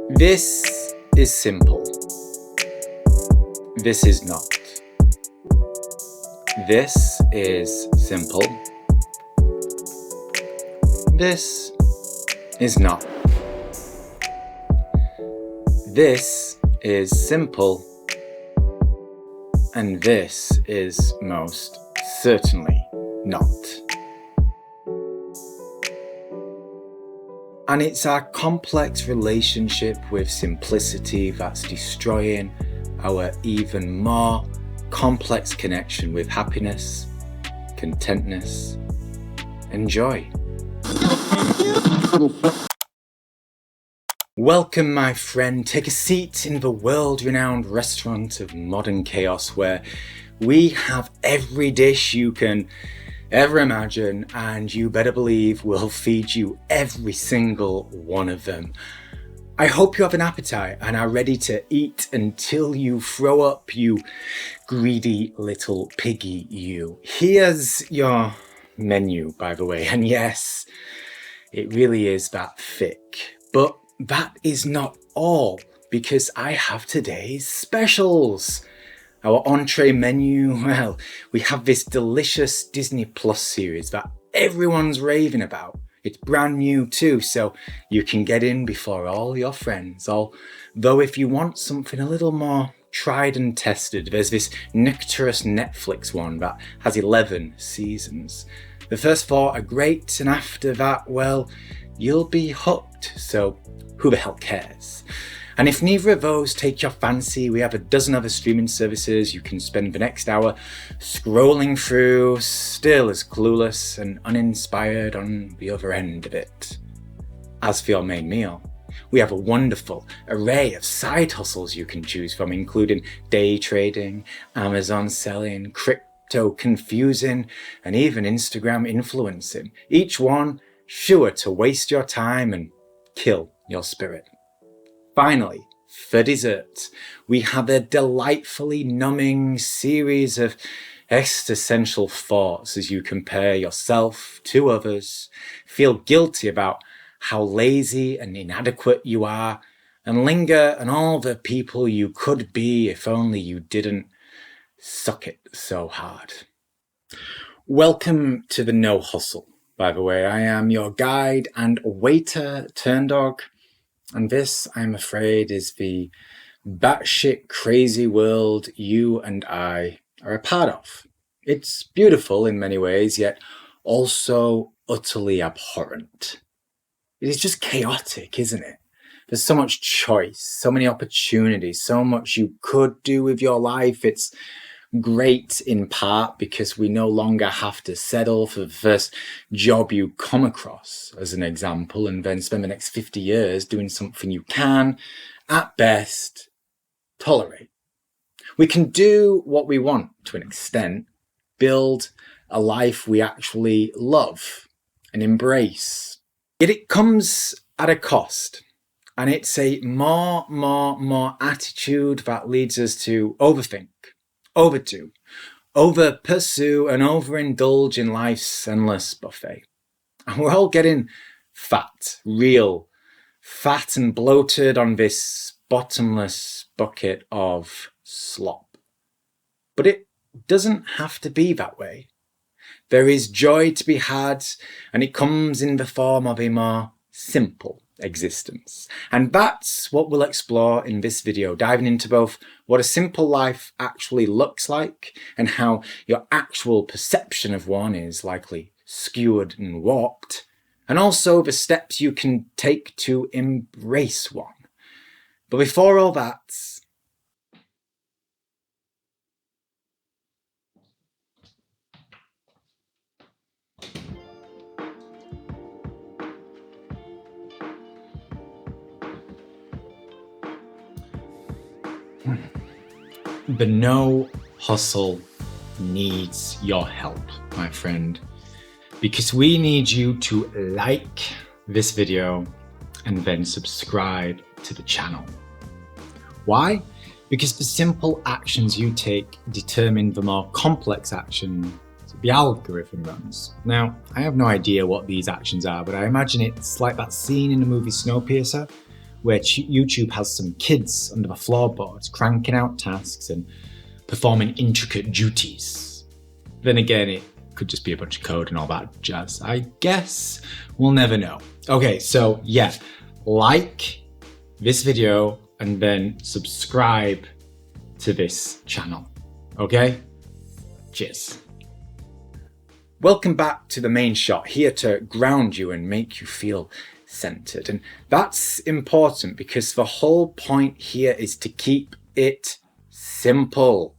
This is simple. This is not. This is simple. This is not. This is simple. And this is most certainly not. And it's our complex relationship with simplicity that's destroying our even more complex connection with happiness, contentness, and joy. Welcome, my friend. Take a seat in the world-renowned restaurant of modern chaos where we have every dish you can ever imagine, and you better believe we'll feed you every single one of them. I hope you have an appetite and are ready to eat until you throw up, you greedy little piggy, you. Here's your menu, by the way, and yes, it really is that thick. But that is not all, because I have today's specials. Our Entree menu, well, we have this delicious Disney Plus series that everyone's raving about. It's brand new too, so you can get in before all your friends. Although if you want something a little more tried and tested, there's this Nectarous Netflix one that has 11 seasons. The first 4 are great, and after that, well, you'll be hooked, so who the hell cares? And if neither of those take your fancy, we have a dozen other streaming services you can spend the next hour scrolling through, still as clueless and uninspired on the other end of it. As for your main meal, we have a wonderful array of side hustles you can choose from, including day trading, Amazon selling, crypto confusing, and even Instagram influencing. Each one sure to waste your time and kill your spirit. Finally, for dessert, we have a delightfully numbing series of existential thoughts as you compare yourself to others, feel guilty about how lazy and inadequate you are, and linger on all the people you could be if only you didn't suck it so hard. Welcome to the No Hustle, by the way. I am your guide and waiter turn dog. And this, I'm afraid, is the batshit crazy world you and I are a part of. It's beautiful in many ways, yet also utterly abhorrent. It is just chaotic, isn't it? There's so much choice, so many opportunities, so much you could do with your life. It's great in part because we no longer have to settle for the first job you come across, as an example, and then spend the next 50 years doing something you can, at best, tolerate. We can do what we want to an extent, build a life we actually love and embrace. Yet it comes at a cost, and it's a more attitude that leads us to overthink, overdo, over-pursue, and overindulge in life's endless buffet. And we're all getting fat, real fat and bloated on this bottomless bucket of slop. But it doesn't have to be that way. There is joy to be had, and it comes in the form of a more simple existence. And that's what we'll explore in this video, diving into both what a simple life actually looks like and how your actual perception of one is likely skewed and warped, and also the steps you can take to embrace one. But before all that, the no hustle needs your help, my friend, because we need you to like this video and then subscribe to the channel. Why? Because the simple actions you take determine the more complex action the algorithm runs. Now, I have no idea what these actions are, but I imagine it's like that scene in the movie Snowpiercer where YouTube has some kids under the floorboards cranking out tasks and performing intricate duties. Then again, it could just be a bunch of code and all that jazz. I guess we'll never know. Okay, so yeah, like this video and then subscribe to this channel. Okay? Cheers. Welcome back to the main shot, here to ground you and make you feel centered. And that's important because the whole point here is to keep it simple.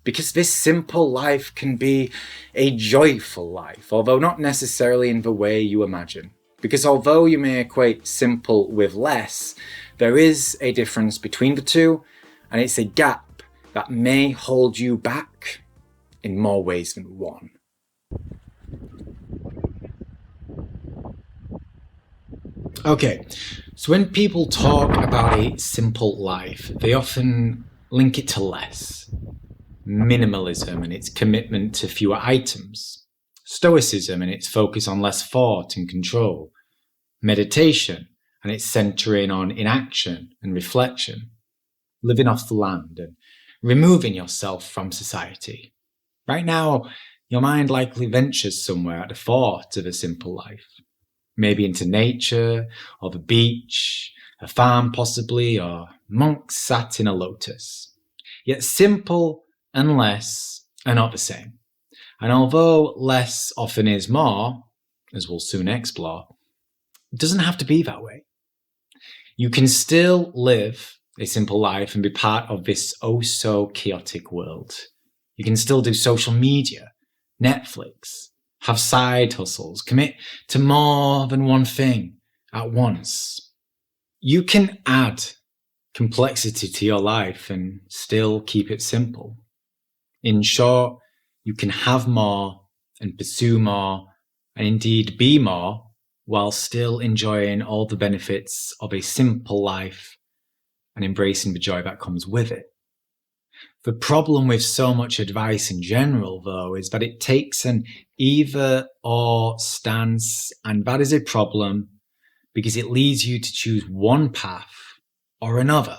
Because this simple life can be a joyful life, although not necessarily in the way you imagine. Because although you may equate simple with less, there is a difference between the two, and it's a gap that may hold you back in more ways than one. Okay, so when people talk about a simple life, they often link it to less. Minimalism and its commitment to fewer items. Stoicism and its focus on less thought and control. Meditation and its centering on inaction and reflection. Living off the land and removing yourself from society. Right now, your mind likely ventures somewhere at the thought of a simple life. Maybe into nature, or the beach, a farm possibly, or monks sat in a lotus. Yet simple and less are not the same. And although less often is more, as we'll soon explore, it doesn't have to be that way. You can still live a simple life and be part of this oh so chaotic world. You can still do social media, Netflix, have side hustles, commit to more than one thing at once. You can add complexity to your life and still keep it simple. In short, you can have more and pursue more and indeed be more while still enjoying all the benefits of a simple life and embracing the joy that comes with it. The problem with so much advice in general, though, is that it takes an either-or stance, and that is a problem because it leads you to choose one path or another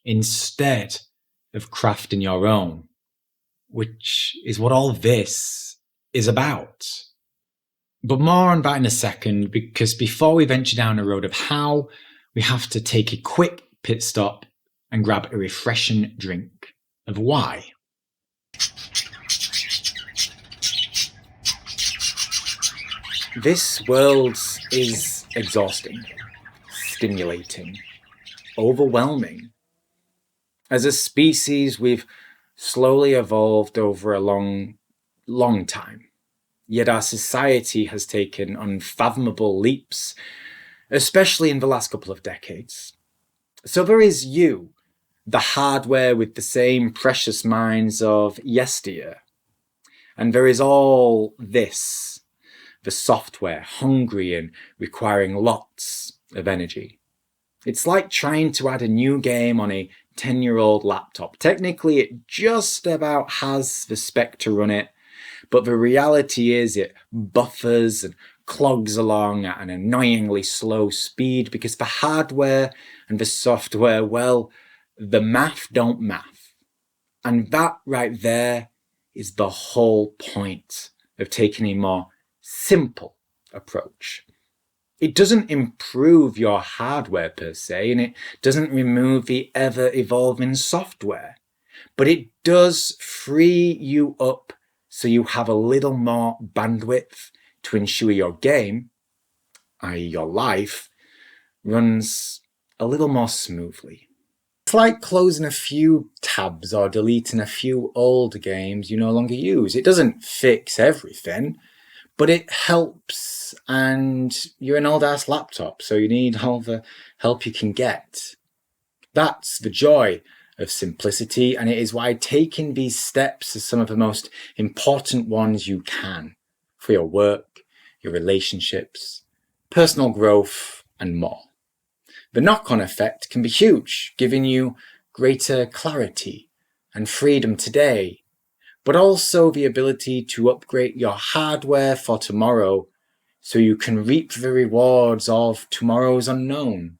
instead of crafting your own, which is what all this is about. But more on that in a second, because before we venture down the road of how, we have to take a quick pit stop and grab a refreshing drink of why. This world is exhausting, stimulating, overwhelming. As a species, we've slowly evolved over a long time. Yet our society has taken unfathomable leaps, especially in the last couple of decades. So there is you, the hardware with the same precious minds of yesteryear. And there is all this, the software, hungry and requiring lots of energy. It's like trying to add a new game on a 10-year-old laptop. Technically, it just about has the spec to run it, but the reality is it buffers and clogs along at an annoyingly slow speed because the hardware and the software, well, the math don't math. And that right there is the whole point of taking a more simple approach. It doesn't improve your hardware per se, and it doesn't remove the ever-evolving software, but it does free you up so you have a little more bandwidth to ensure your game, i.e. your life, runs a little more smoothly. It's like closing a few tabs or deleting a few old games you no longer use. It doesn't fix everything, but it helps, and you're an old-ass laptop, so you need all the help you can get. That's the joy of simplicity, and it is why taking these steps is some of the most important ones you can for your work, your relationships, personal growth, and more. The knock-on effect can be huge, giving you greater clarity and freedom today, but also the ability to upgrade your hardware for tomorrow so you can reap the rewards of tomorrow's unknown.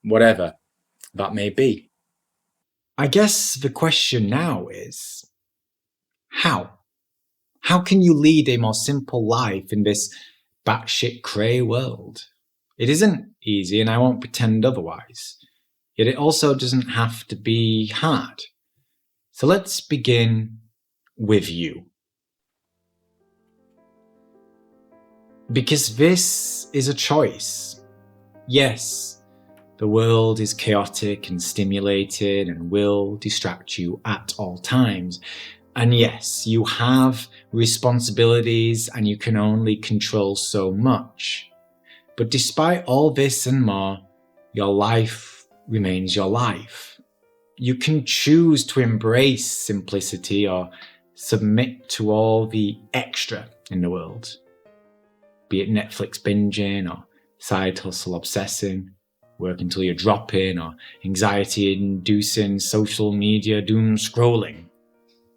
whatever that may be. I guess the question now is, how? How can you lead a more simple life in this batshit cray world? It isn't easy, and I won't pretend otherwise. Yet it also doesn't have to be hard. So let's begin with you. Because this is a choice. Yes, the world is chaotic and stimulated and will distract you at all times. And yes, you have responsibilities and you can only control so much. But despite all this and more, your life remains your life. You can choose to embrace simplicity or submit to all the extra in the world. Be it Netflix binging or side hustle obsessing, work until you're dropping, or anxiety-inducing social media doom scrolling.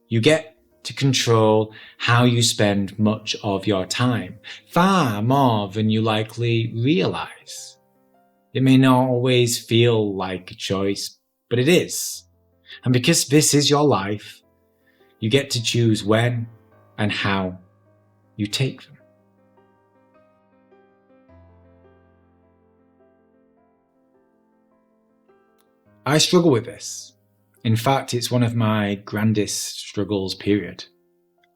You get to control how you spend much of your time, far more than you likely realize. It may not always feel like a choice, but it is. And because this is your life, you get to choose when and how you take them. I struggle with this. In fact, it's one of my grandest struggles, period.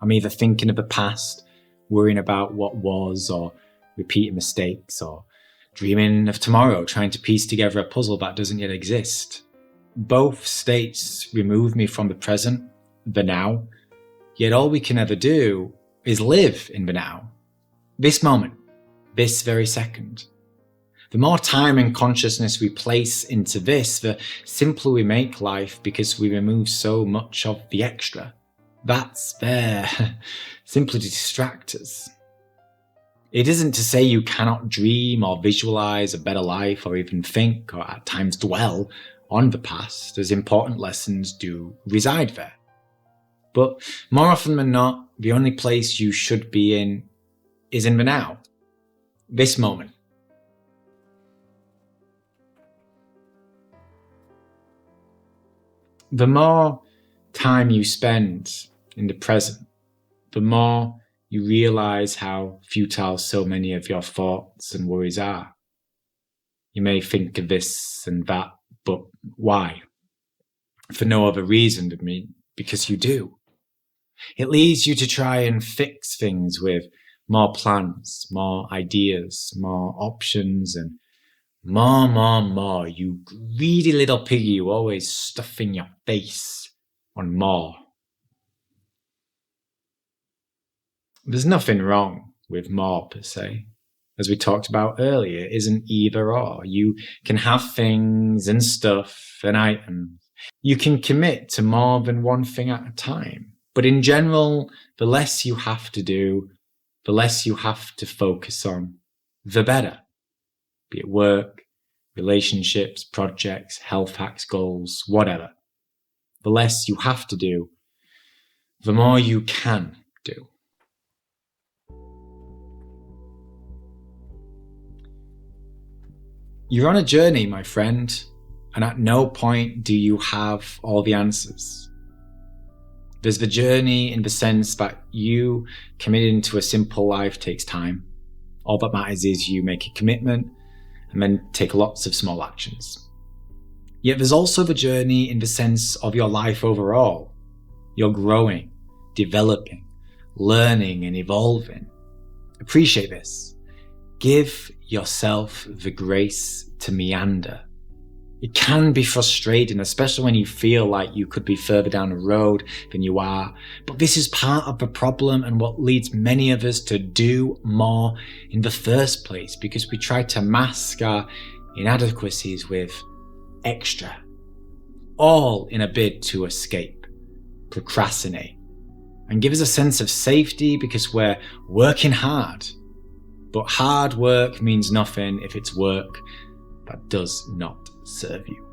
I'm either thinking of the past, worrying about what was, or repeating mistakes, or dreaming of tomorrow, trying to piece together a puzzle that doesn't yet exist. Both states remove me from the present, the now, yet all we can ever do is live in the now. This moment, this very second. The more time and consciousness we place into this, the simpler we make life because we remove so much of the extra. That's there, simply to distract us. It isn't to say you cannot dream or visualize a better life or even think or at times dwell on the past, as important lessons do reside there. But more often than not, the only place you should be in is in the now, this moment. The more time you spend in the present, the more you realize how futile so many of your thoughts and worries are. You may think of this and that, but why? For no other reason than because you do. It leads you to try and fix things with more plans, more ideas, more options, and more, you greedy little piggy, you always stuffing your face on more. There's nothing wrong with more per se. As we talked about earlier, it isn't either or. You can have things and stuff and items. You can commit to more than one thing at a time. But in general, the less you have to do, the less you have to focus on, the better. Be it work, relationships, projects, health hacks, goals, whatever. The less you have to do, the more you can do. You're on a journey, my friend, and at no point do you have all the answers. There's the journey in the sense that you committing to a simple life takes time. All that matters is you make a commitment and then take lots of small actions. Yet there's also the journey in the sense of your life overall. You're growing, developing, learning and evolving. Appreciate this. Give yourself the grace to meander. It can be frustrating, especially when you feel like you could be further down the road than you are. But this is part of the problem and what leads many of us to do more in the first place, because we try to mask our inadequacies with extra, all in a bid to escape, procrastinate, and give us a sense of safety because we're working hard. But hard work means nothing if it's work that does not serve you.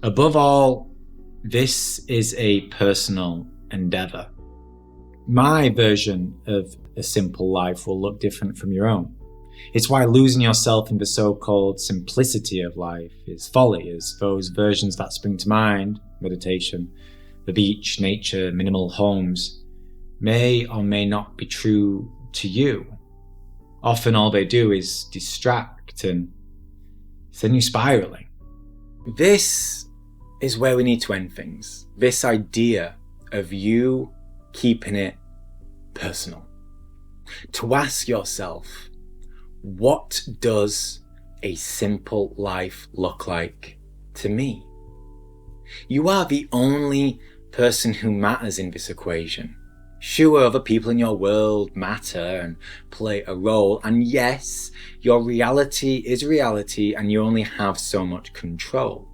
Above all, this is a personal endeavor. My version of a simple life will look different from your own. It's why losing yourself in the so-called simplicity of life is folly, as those versions that spring to mind, meditation, the beach, nature, minimal homes, may or may not be true to you. Often all they do is distract and send you spiraling. This is where we need to end things. This idea of you keeping it personal. To ask yourself, what does a simple life look like to me? You are the only person who matters in this equation. Sure, other people in your world matter and play a role, and yes, your reality is reality and you only have so much control.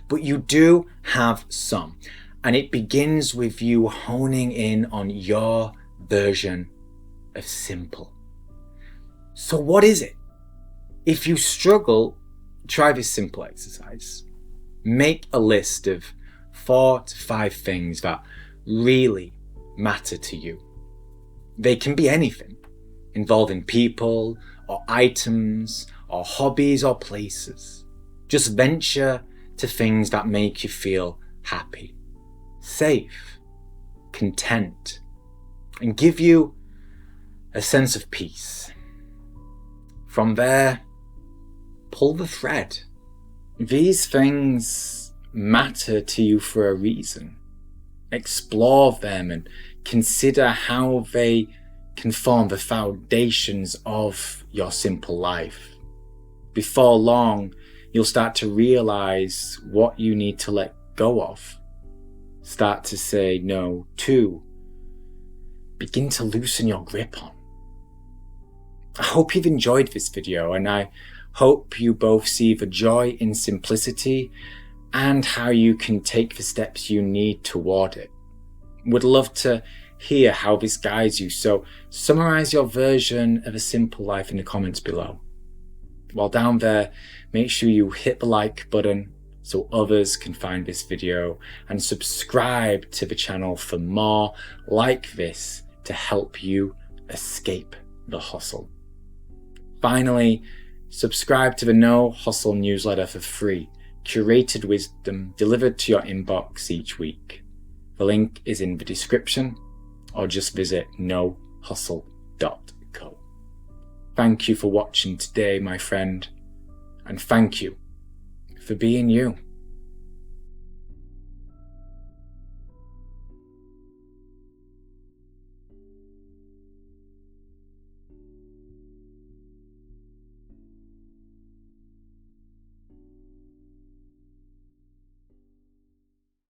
But you do have some, and it begins with you honing in on your version of simple. So what is it? If you struggle, try this simple exercise. Make a list of 4 to 5 things that really matter to you. They can be anything, involving people or items or hobbies or places. Just venture to things that make you feel happy, safe, content, and give you a sense of peace. From there, pull the thread. These things matter to you for a reason. Explore them and consider how they can form the foundations of your simple life. Before long, you'll start to realize what you need to let go of. Start to say no to. Begin to loosen your grip on. I hope you've enjoyed this video, and I hope you both see the joy in simplicity and how you can take the steps you need toward it. Would love to hear how this guides you, so summarize your version of a simple life in the comments below. While down there, make sure you hit the like button so others can find this video, and subscribe to the channel for more like this to help you escape the hustle. Finally, subscribe to the No Hustle newsletter for free. Curated wisdom delivered to your inbox each week. The link is in the description, or just visit nohustle.co. Thank you for watching today, my friend, and thank you for being you.